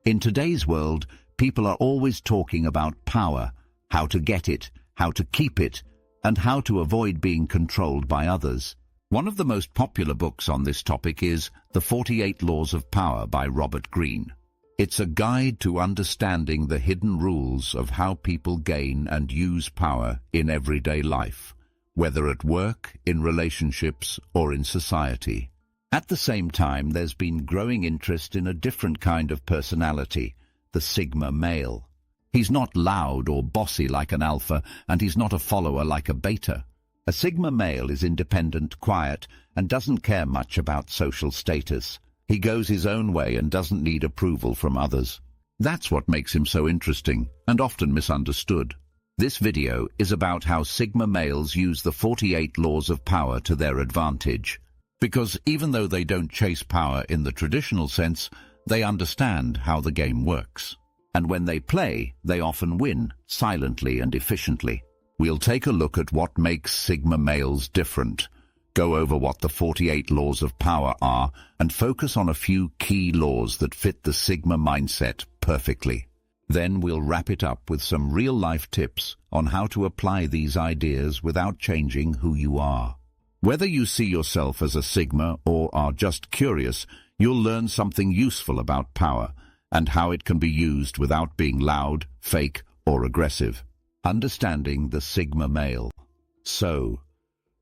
In today's world, people are always talking about power, how to get it, how to keep it, and how to avoid being controlled by others. One of the most popular books on this topic is The 48 Laws of Power by Robert Greene. It's a guide to understanding the hidden rules of how people gain and use power in everyday life, whether at work, in relationships, or in society. At the same time, there's been growing interest in a different kind of personality, the Sigma male. He's not loud or bossy like an alpha, and he's not a follower like a beta. A Sigma male is independent, quiet, and doesn't care much about social status. He goes his own way and doesn't need approval from others. That's what makes him so interesting, and often misunderstood. This video is about how Sigma males use the 48 laws of power to their advantage. Because even though they don't chase power in the traditional sense, they understand how the game works. And when they play, they often win, silently and efficiently. We'll take a look at what makes Sigma males different, go over what the 48 laws of power are, and focus on a few key laws that fit the Sigma mindset perfectly. Then we'll wrap it up with some real-life tips on how to apply these ideas without changing who you are. Whether you see yourself as a Sigma or are just curious, you'll learn something useful about power and how it can be used without being loud, fake, or aggressive. Understanding the Sigma male. So,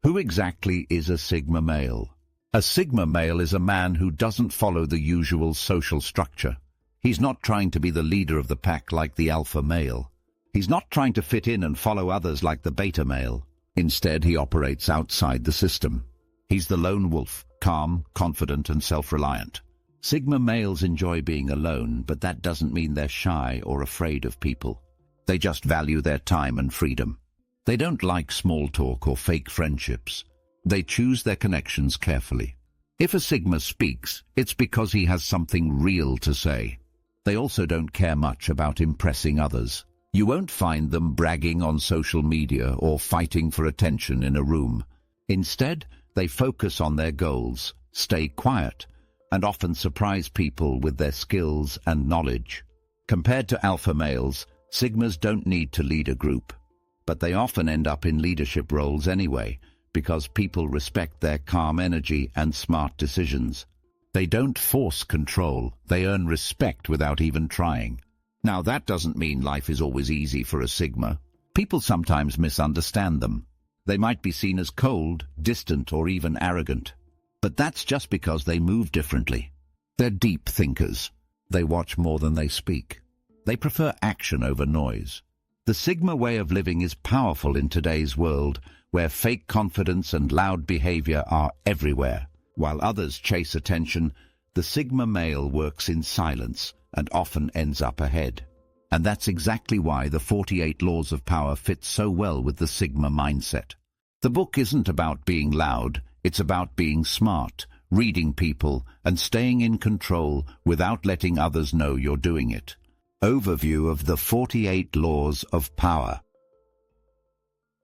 who exactly is a Sigma male? A Sigma male is a man who doesn't follow the usual social structure. He's not trying to be the leader of the pack like the alpha male. He's not trying to fit in and follow others like the beta male. Instead, he operates outside the system. He's the lone wolf, calm, confident, and self-reliant. Sigma males enjoy being alone, but that doesn't mean they're shy or afraid of people. They just value their time and freedom. They don't like small talk or fake friendships. They choose their connections carefully. If a Sigma speaks, it's because he has something real to say. They also don't care much about impressing others. You won't find them bragging on social media or fighting for attention in a room. Instead, they focus on their goals, stay quiet, and often surprise people with their skills and knowledge. Compared to alpha males, Sigmas don't need to lead a group, but they often end up in leadership roles anyway, because people respect their calm energy and smart decisions. They don't force control, they earn respect without even trying. Now that doesn't mean life is always easy for a Sigma. People sometimes misunderstand them. They might be seen as cold, distant, or even arrogant. But that's just because they move differently. They're deep thinkers. They watch more than they speak. They prefer action over noise. The Sigma way of living is powerful in today's world, where fake confidence and loud behavior are everywhere. While others chase attention, the Sigma male works in silence and often ends up ahead. And that's exactly why the 48 laws of power fit so well with the Sigma mindset. The book isn't about being loud, it's about being smart, reading people, and staying in control without letting others know you're doing it. Overview of the 48 Laws of Power.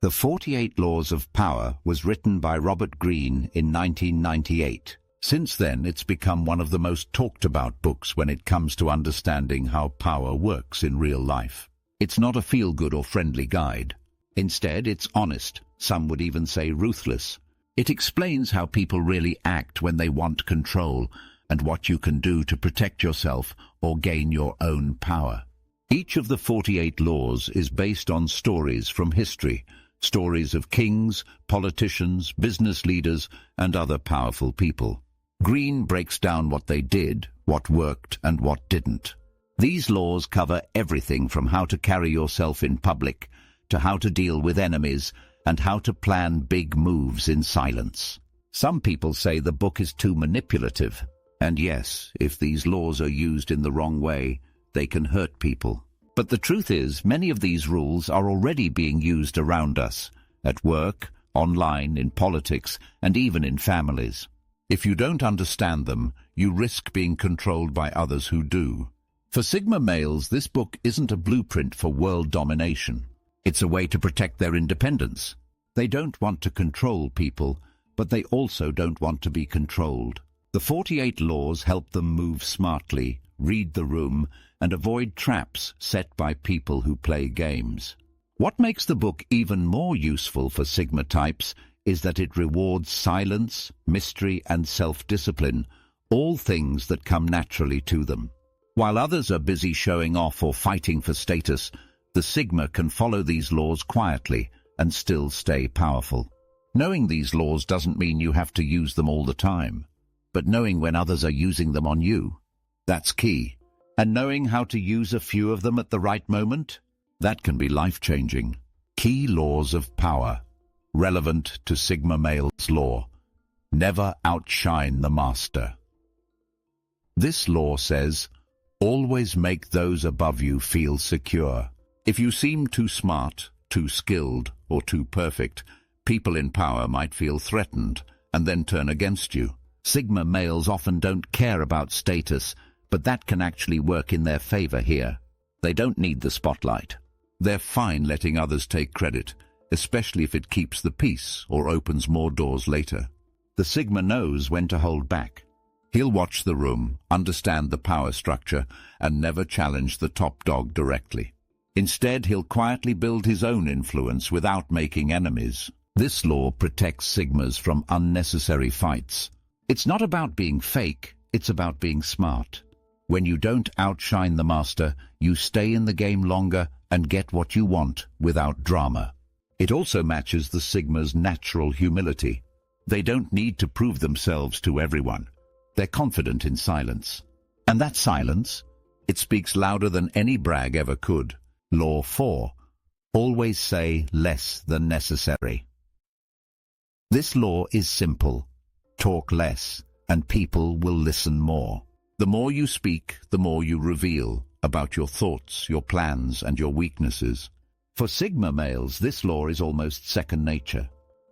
The 48 Laws of Power was written by Robert Greene in 1998. Since then, it's become one of the most talked about books when it comes to understanding how power works in real life. It's not a feel-good or friendly guide. Instead, it's honest, some would even say ruthless. It explains how people really act when they want control and what you can do to protect yourself or gain your own power. Each of the 48 laws is based on stories from history, stories of kings, politicians, business leaders, and other powerful people. Greene breaks down what they did, what worked, and what didn't. These laws cover everything from how to carry yourself in public to how to deal with enemies and how to plan big moves in silence. Some people say the book is too manipulative. And yes, if these laws are used in the wrong way, they can hurt people. But the truth is, many of these rules are already being used around us, at work, online, in politics, and even in families. If you don't understand them, you risk being controlled by others who do. For Sigma males, this book isn't a blueprint for world domination. It's a way to protect their independence. They don't want to control people, but they also don't want to be controlled. The 48 laws help them move smartly, read the room, and avoid traps set by people who play games. What makes the book even more useful for Sigma types is that it rewards silence, mystery, and self-discipline, all things that come naturally to them. While others are busy showing off or fighting for status, the Sigma can follow these laws quietly and still stay powerful. Knowing these laws doesn't mean you have to use them all the time, but knowing when others are using them on you, that's key. And knowing how to use a few of them at the right moment, that can be life-changing. Key laws of power, relevant to Sigma male's law. Never outshine the master. This law says, always make those above you feel secure. If you seem too smart, too skilled, or too perfect, people in power might feel threatened and then turn against you. Sigma males often don't care about status, but that can actually work in their favor here. They don't need the spotlight. They're fine letting others take credit, especially if it keeps the peace or opens more doors later. The Sigma knows when to hold back. He'll watch the room, understand the power structure, and never challenge the top dog directly. Instead, he'll quietly build his own influence without making enemies. This law protects Sigmas from unnecessary fights. It's not about being fake, it's about being smart. When you don't outshine the master, you stay in the game longer and get what you want without drama. It also matches the Sigma's natural humility. They don't need to prove themselves to everyone. They're confident in silence. And that silence, it speaks louder than any brag ever could. Law 4. Always say less than necessary. This law is simple. Talk less, and people will listen more. The more you speak, the more you reveal about your thoughts, your plans, and your weaknesses. For Sigma males, this law is almost second nature.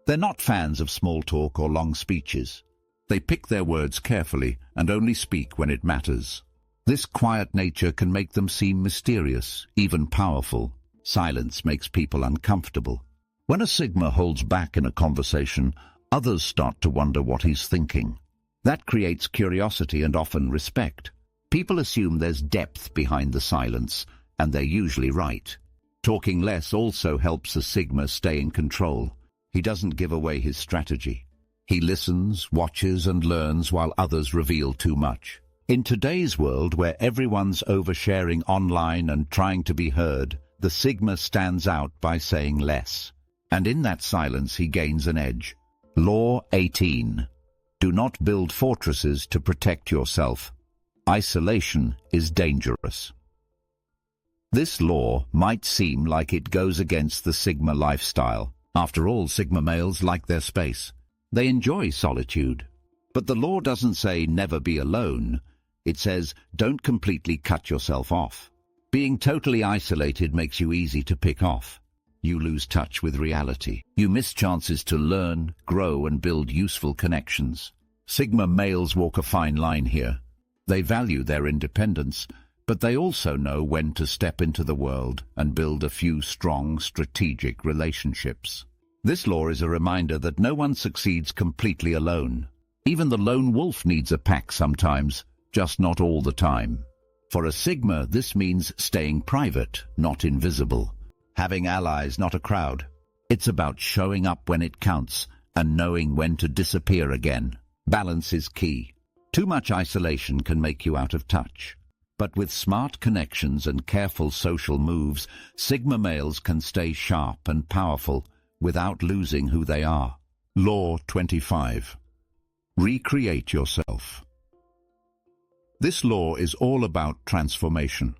They're not fans of small talk or long speeches. They pick their words carefully and only speak when it matters. This quiet nature can make them seem mysterious, even powerful. Silence makes people uncomfortable. When a Sigma holds back in a conversation, others start to wonder what he's thinking. That creates curiosity and often respect. People assume there's depth behind the silence, and they're usually right. Talking less also helps a Sigma stay in control. He doesn't give away his strategy. He listens, watches, and learns while others reveal too much. In today's world, where everyone's oversharing online and trying to be heard, the Sigma stands out by saying less. And in that silence, he gains an edge. Law 18. Do not build fortresses to protect yourself. Isolation is dangerous. This law might seem like it goes against the Sigma lifestyle. After all, Sigma males like their space. They enjoy solitude. But the law doesn't say never be alone. It says don't completely cut yourself off. Being totally isolated makes you easy to pick off. You lose touch with reality. You miss chances to learn, grow, and build useful connections. Sigma males walk a fine line here. They value their independence, but they also know when to step into the world and build a few strong, strategic relationships. This law is a reminder that no one succeeds completely alone. Even the lone wolf needs a pack sometimes, just not all the time. For a Sigma, this means staying private, not invisible. Having allies, not a crowd. It's about showing up when it counts and knowing when to disappear again. Balance is key. Too much isolation can make you out of touch. But with smart connections and careful social moves, Sigma males can stay sharp and powerful without losing who they are. Law 25. Recreate yourself. This law is all about transformation.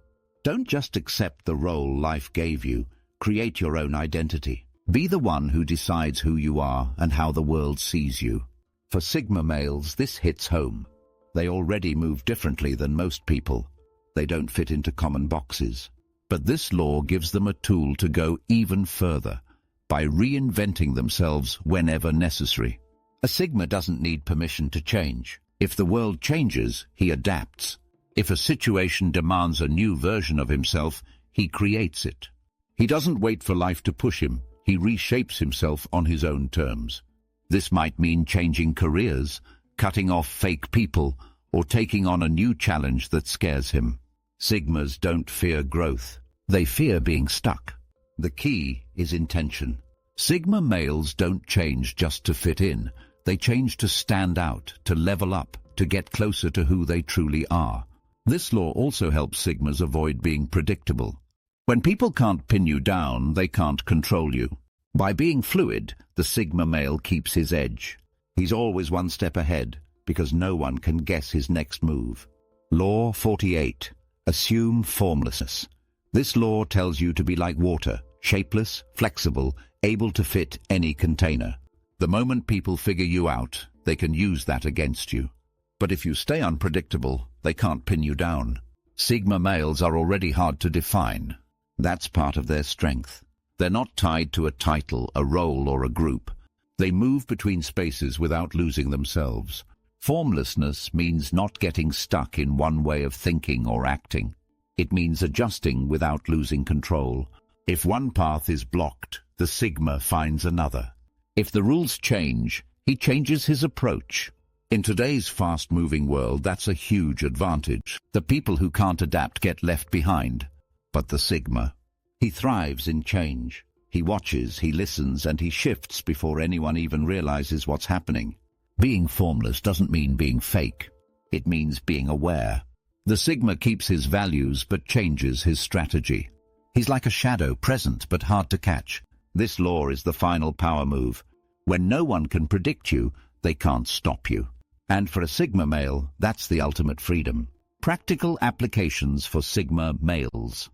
Don't just accept the role life gave you. Create your own identity. Be the one who decides who you are and how the world sees you. For Sigma males, this hits home. They already move differently than most people. They don't fit into common boxes. But this law gives them a tool to go even further by reinventing themselves whenever necessary. A Sigma doesn't need permission to change. If the world changes, he adapts. If a situation demands a new version of himself, he creates it. He doesn't wait for life to push him. He reshapes himself on his own terms. This might mean changing careers, cutting off fake people, or taking on a new challenge that scares him. Sigmas don't fear growth. They fear being stuck. The key is intention. Sigma males don't change just to fit in. They change to stand out, to level up, to get closer to who they truly are. This law also helps Sigmas avoid being predictable. When people can't pin you down, they can't control you. By being fluid, the Sigma male keeps his edge. He's always one step ahead, because no one can guess his next move. Law 48. Assume formlessness. This law tells you to be like water, shapeless, flexible, able to fit any container. The moment people figure you out, they can use that against you. But if you stay unpredictable, they can't pin you down. Sigma males are already hard to define. That's part of their strength. They're not tied to a title, a role, or a group. They move between spaces without losing themselves. Formlessness means not getting stuck in one way of thinking or acting. It means adjusting without losing control. If one path is blocked, the Sigma finds another. If the rules change, he changes his approach. In today's fast-moving world, that's a huge advantage. The people who can't adapt get left behind. But the Sigma, he thrives in change. He watches, he listens, and he shifts before anyone even realizes what's happening. Being formless doesn't mean being fake. It means being aware. The Sigma keeps his values but changes his strategy. He's like a shadow, present but hard to catch. This law is the final power move. When no one can predict you, they can't stop you. And for a Sigma male, that's the ultimate freedom. Practical applications for Sigma males.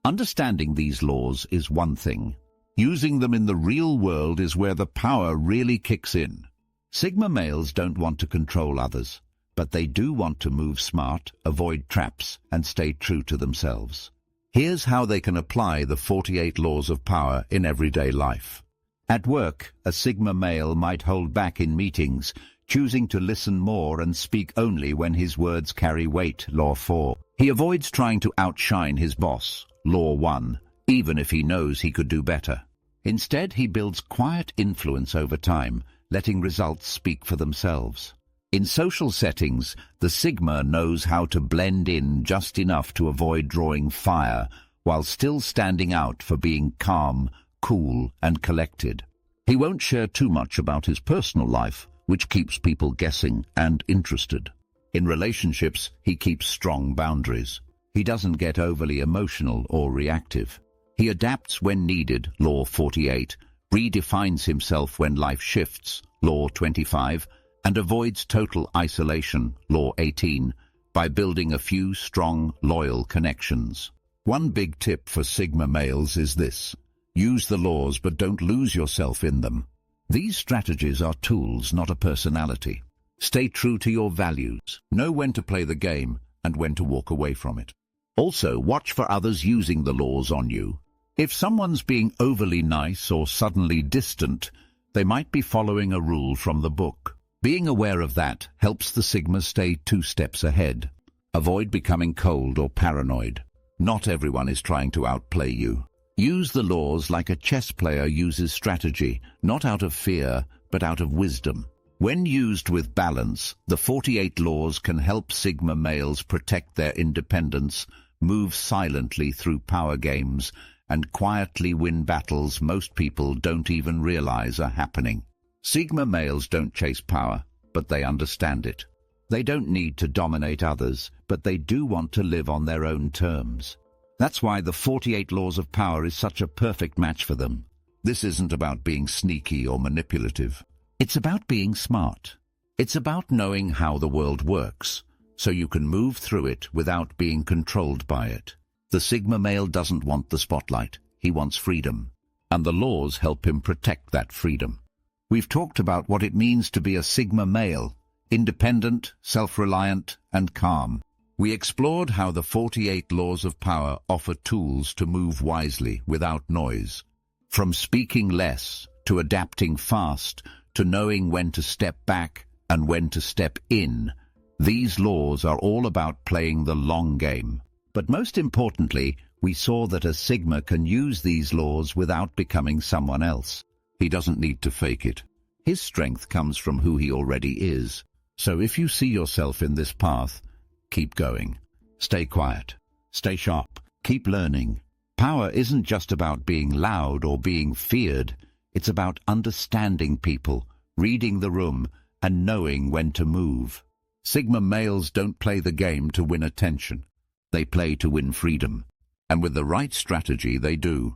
Understanding these laws is one thing. Using them in the real world is where the power really kicks in. Sigma males don't want to control others, but they do want to move smart, avoid traps, and stay true to themselves. Here's how they can apply the 48 laws of power in everyday life. At work, a Sigma male might hold back in meetings, choosing to listen more and speak only when his words carry weight, Law 4. He avoids trying to outshine his boss, Law 1, even if he knows he could do better. Instead, he builds quiet influence over time, letting results speak for themselves. In social settings, the Sigma knows how to blend in just enough to avoid drawing fire, while still standing out for being calm, cool, and collected. He won't share too much about his personal life, which keeps people guessing and interested. In relationships, he keeps strong boundaries. He doesn't get overly emotional or reactive. He adapts when needed, Law 48, redefines himself when life shifts, Law 25, and avoids total isolation, Law 18, by building a few strong, loyal connections. One big tip for Sigma males is this: use the laws but don't lose yourself in them. These strategies are tools, not a personality. Stay true to your values. Know when to play the game and when to walk away from it. Also, watch for others using the laws on you. If someone's being overly nice or suddenly distant, they might be following a rule from the book. Being aware of that helps the Sigma stay 2 steps ahead. Avoid becoming cold or paranoid. Not everyone is trying to outplay you. Use the laws like a chess player uses strategy, not out of fear, but out of wisdom. When used with balance, the 48 laws can help Sigma males protect their independence, move silently through power games, and quietly win battles most people don't even realize are happening. Sigma males don't chase power, but they understand it. They don't need to dominate others, but they do want to live on their own terms. That's why the 48 laws of power is such a perfect match for them. This isn't about being sneaky or manipulative. It's about being smart. It's about knowing how the world works, so you can move through it without being controlled by it. The Sigma male doesn't want the spotlight. He wants freedom, and the laws help him protect that freedom. We've talked about what it means to be a Sigma male: independent, self-reliant, and calm. We explored how the 48 laws of power offer tools to move wisely without noise. From speaking less, to adapting fast, to knowing when to step back and when to step in, these laws are all about playing the long game. But most importantly, we saw that a Sigma can use these laws without becoming someone else. He doesn't need to fake it. His strength comes from who he already is. So if you see yourself in this path, keep going. Stay quiet. Stay sharp. Keep learning. Power isn't just about being loud or being feared. It's about understanding people, reading the room, and knowing when to move. Sigma males don't play the game to win attention. They play to win freedom. And with the right strategy, they do.